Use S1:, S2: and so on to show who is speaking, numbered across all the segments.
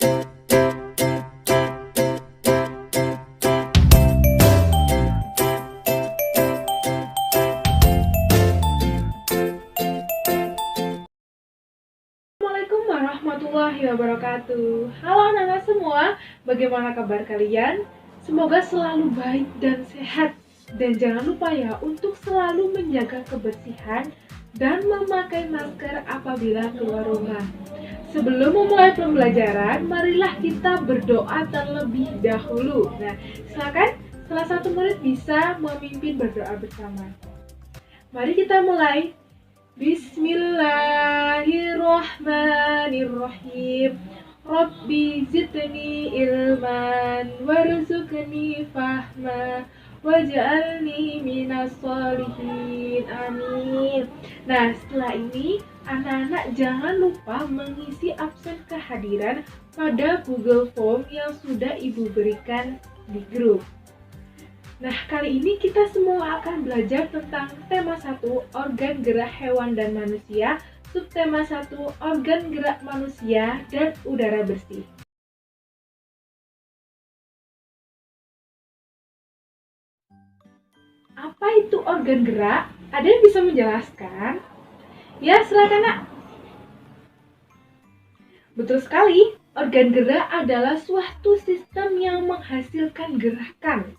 S1: Assalamualaikum warahmatullahi wabarakatuh. Halo anak-anak semua, bagaimana kabar kalian? Semoga selalu baik dan sehat. Dan jangan lupa ya untuk selalu menjaga kebersihan dan memakai masker apabila keluar rumah. Sebelum memulai pembelajaran, marilah kita berdoa terlebih dahulu. Nah, silakan salah satu murid bisa memimpin berdoa bersama. Mari kita mulai. Bismillahirrahmanirrahim. Rabbi zidni ilman warzuqni fahma waj'alni minas sholihin. Amin. Nah, setelah ini anak-anak jangan lupa mengisi absen kehadiran pada Google Form yang sudah Ibu berikan di grup. Nah, kali ini kita semua akan belajar tentang tema 1, organ gerak hewan dan manusia, subtema 1, organ gerak manusia dan udara bersih. Apa itu organ gerak? Ada yang bisa menjelaskan? Ya, silakan, Nak. Betul sekali, organ gerak adalah suatu sistem yang menghasilkan gerakan.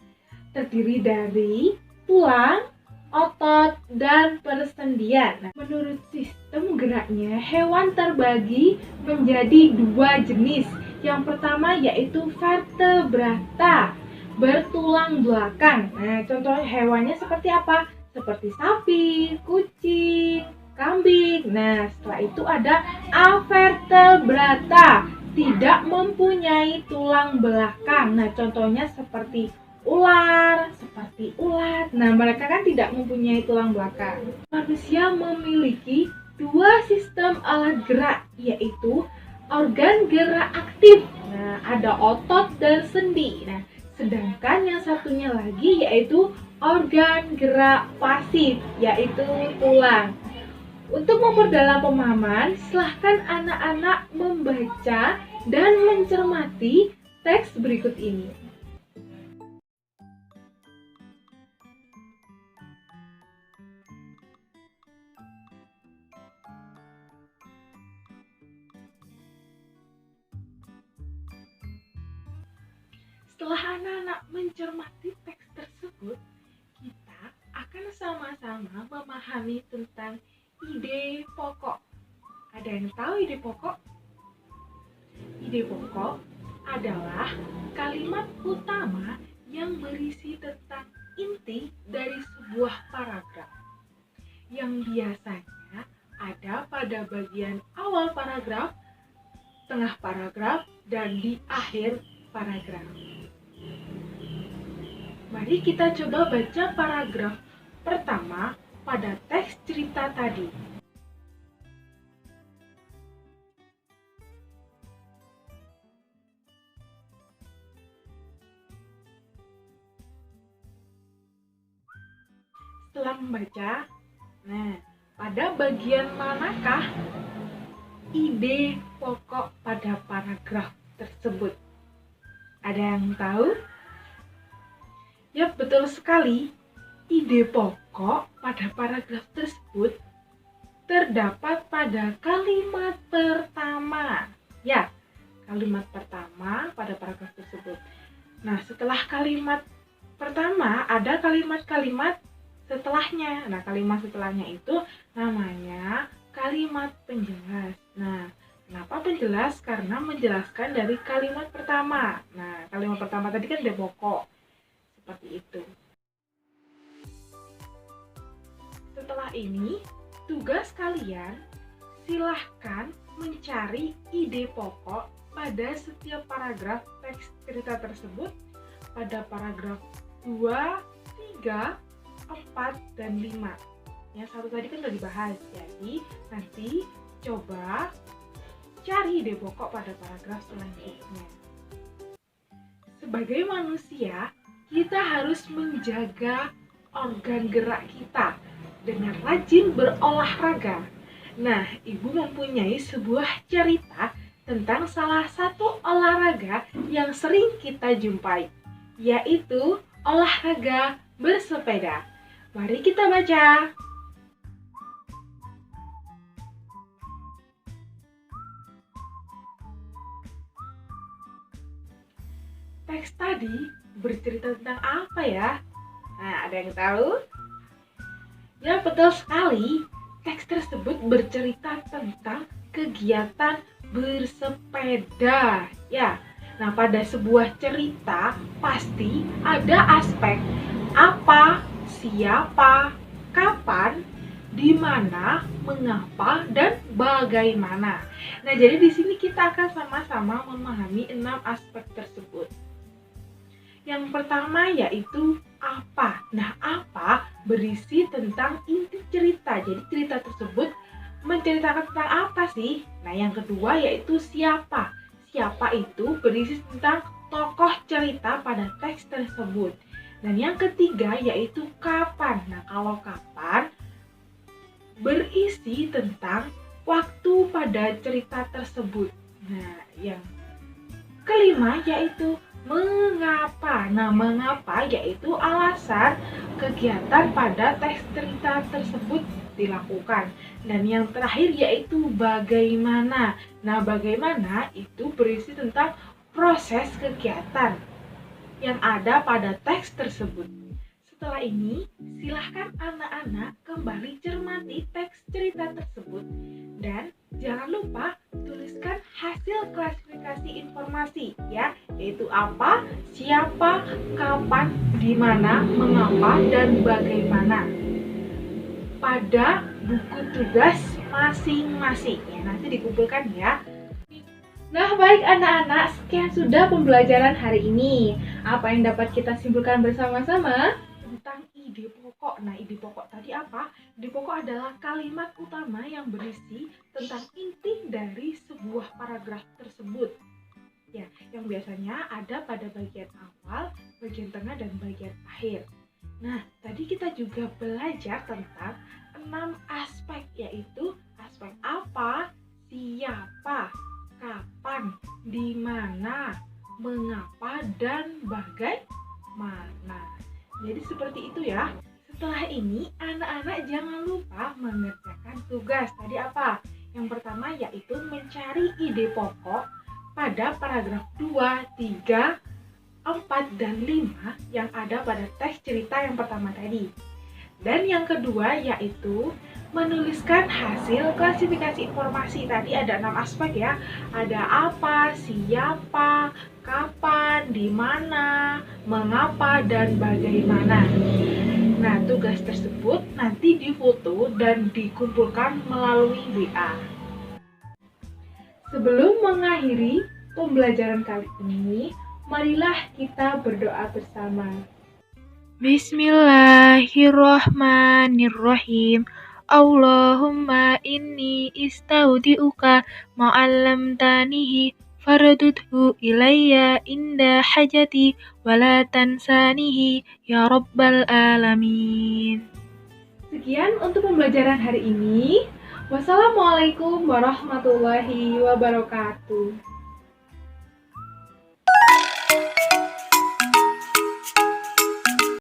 S1: Terdiri dari tulang, otot, dan persendian. Nah, menurut sistem geraknya, hewan terbagi menjadi 2 jenis. Yang pertama yaitu vertebrata, bertulang belakang. Nah, contoh hewannya seperti apa? Seperti sapi, kucing, kambing. Nah, setelah itu ada avertebrata, tidak mempunyai tulang belakang. Nah, contohnya seperti ular, seperti ulat. Nah, mereka kan tidak mempunyai tulang belakang. Manusia memiliki 2 sistem alat gerak, yaitu organ gerak aktif. Nah, ada otot dan sendi. Nah, sedangkan yang satunya lagi yaitu organ gerak pasif, yaitu tulang. Untuk memperdalam pemahaman, silahkan anak-anak membaca dan mencermati teks berikut ini. Setelah anak-anak mencermati teks tersebut, kita akan sama-sama memahami tentang ide pokok. Ada yang tahu ide pokok? Ide pokok adalah kalimat utama yang berisi tentang inti dari sebuah paragraf, yang biasanya ada pada bagian awal paragraf, tengah paragraf, dan di akhir paragraf. Mari kita coba baca paragraf pertama pada teks cerita tadi. Setelah membaca, pada bagian manakah ide pokok pada paragraf tersebut? Ada yang tahu? Ya, betul sekali. Ide pokok pada paragraf tersebut terdapat pada kalimat pertama. Ya, kalimat pertama pada paragraf tersebut. Nah, setelah kalimat pertama ada kalimat-kalimat setelahnya. Nah, kalimat setelahnya itu namanya kalimat penjelas. Nah, kenapa penjelas? Karena menjelaskan dari kalimat pertama. Nah, kalimat pertama tadi kan ide pokok. Seperti itu. Setelah ini, tugas kalian silahkan mencari ide pokok pada setiap paragraf teks cerita tersebut pada paragraf 2, 3, 4, dan 5. Yang satu tadi kan sudah dibahas, jadi nanti coba cari ide pokok pada paragraf selanjutnya. Sebagai manusia, kita harus menjaga organ gerak kita dengan rajin berolahraga. Nah, Ibu mempunyai sebuah cerita tentang salah satu olahraga olahraga yang sering kita jumpai, yaitu olahraga bersepeda. Mari kita baca. Teks tadi bercerita tentang apa ya? Nah, ada yang tahu? Ya, betul sekali. Teks tersebut bercerita tentang kegiatan bersepeda. Ya, nah pada sebuah cerita pasti ada aspek apa, siapa, kapan, di mana, mengapa, dan bagaimana. Nah, jadi di sini kita akan sama-sama memahami 6 aspek tersebut. Yang pertama yaitu apa. Nah, apa berisi tentang inti cerita. Jadi cerita tersebut menceritakan tentang apa sih? Nah, yang kedua yaitu siapa. Siapa itu berisi tentang tokoh cerita pada teks tersebut. Dan yang ketiga yaitu kapan. Nah, kalau kapan berisi tentang waktu pada cerita tersebut. Nah, yang kelima yaitu mengapa. Nah, mengapa yaitu alasan kegiatan pada teks cerita tersebut dilakukan. Dan yang terakhir yaitu bagaimana. Nah, bagaimana itu berisi tentang proses kegiatan yang ada pada teks tersebut. Setelah ini, silahkan anak-anak kembali cermati teks cerita tersebut dan jangan lupa tuliskan hasil klasifikasi informasi ya, yaitu apa, siapa, kapan, di mana, mengapa, dan bagaimana pada buku tugas masing-masing. Ya, nanti dikumpulkan ya. Nah, baik anak-anak, sekian sudah pembelajaran hari ini. Apa yang dapat kita simpulkan bersama-sama? Tentang ide pokok. Nah, ide pokok tadi apa? Ide pokok adalah kalimat utama yang berisi tentang inti dari sebuah paragraf tersebut. Ya, yang biasanya ada pada bagian awal, bagian tengah, dan bagian akhir. Nah, tadi kita juga belajar tentang 6 aspek, yaitu aspek apa, siapa, kapan, di mana, mengapa, dan bagaimana. Jadi seperti itu ya. Setelah ini anak-anak jangan lupa mengerjakan tugas. Tadi apa? Yang pertama yaitu mencari ide pokok pada paragraf 2, 3, 4, dan 5 yang ada pada teks cerita yang pertama tadi. Dan yang kedua yaitu menuliskan hasil klasifikasi informasi. Tadi ada 6 aspek ya. Ada apa, siapa, kapan, di mana, mengapa, dan bagaimana. Nah, tugas tersebut nanti difoto dan dikumpulkan melalui WA. Sebelum mengakhiri pembelajaran kali ini, marilah kita berdoa bersama. Bismillahirrahmanirrahim. Allahumma inni istaudi'uka ma'allamtanihi faradudhu ilayya inda hajati wala tansanihi ya rabbal alamin. Sekian untuk pembelajaran hari ini. Wassalamualaikum warahmatullahi wabarakatuh.